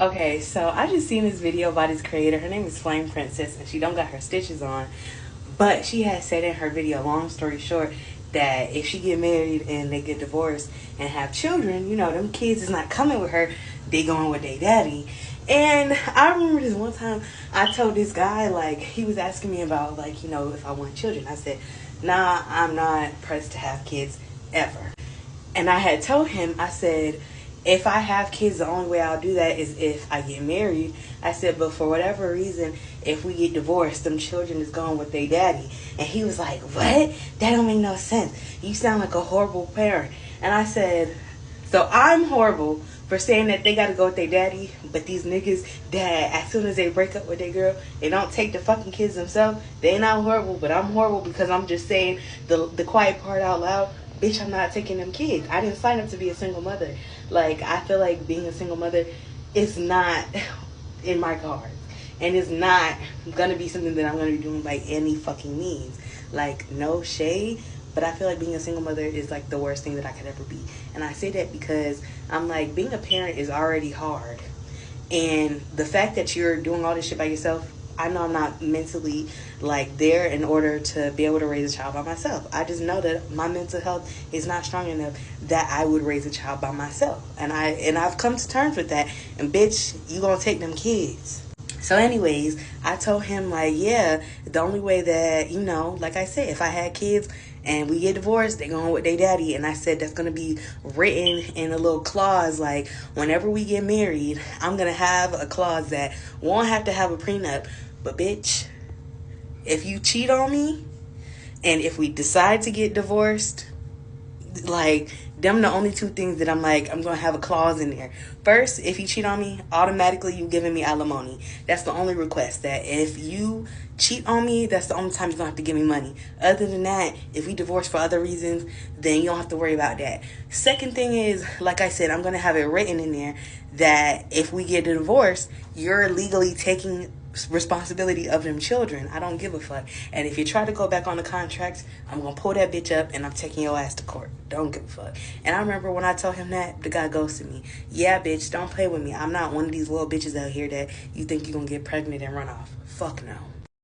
Okay, so I just seen this video by this creator. Her name is Flame Princess, and she don't got her stitches on. But she had said in her video, long story short, that if she get married and they get divorced and have children, them kids is not coming with her. They going with their daddy. And I remember this one time I told this guy, like, he was asking me about, like, if I want children. I said, nah, I'm not pressed to have kids ever. And I had told him, I said, if I have kids, the only way I'll do that is if I get married. I said, but for whatever reason, if we get divorced, them children is going with their daddy. And he was like, what? That don't make no sense. You sound like a horrible parent. And I said, so I'm horrible for saying that they got to go with their daddy, but these niggas that as soon as they break up with their girl, they don't take the fucking kids themselves. They not horrible, but I'm horrible because I'm just saying the quiet part out loud. Bitch, I'm not taking them kids. I didn't sign up to be a single mother. Like, I feel like being a single mother is not in my cards. And it's not going to be something that I'm going to be doing by any fucking means. Like, no shade. But I feel like being a single mother is, like, the worst thing that I could ever be. And I say that because I'm like, being a parent is already hard. And the fact that you're doing all this shit by yourself, I know I'm not mentally like there in order to be able to raise a child by myself. I just know that my mental health is not strong enough that I would raise a child by myself. And I've come to terms with that. And bitch, you gonna take them kids. So anyways, I told him, like, yeah, the only way that, like I said, if I had kids and we get divorced, they going with their daddy. And I said that's going to be written in a little clause, like, whenever we get married, I'm going to have a clause that won't have to have a prenup. But bitch, if you cheat on me and if we decide to get divorced, like, them the only two things that I'm like, I'm going to have a clause in there. First, if you cheat on me, automatically you giving me alimony. That's the only request. That if you cheat on me, that's the only time you're going to have to give me money. Other than that, if we divorce for other reasons, then you don't have to worry about that. Second thing is, like I said, I'm going to have it written in there that if we get a divorce, you're legally taking responsibility of them children. I don't give a fuck. And if you try to go back on the contracts, I'm gonna pull that bitch up and I'm taking your ass to court. Don't give a fuck. And I remember when I told him that, the guy ghosted me. Yeah, bitch, don't play with me. I'm not one of these little bitches out here that you think you're gonna get pregnant and run off. Fuck no.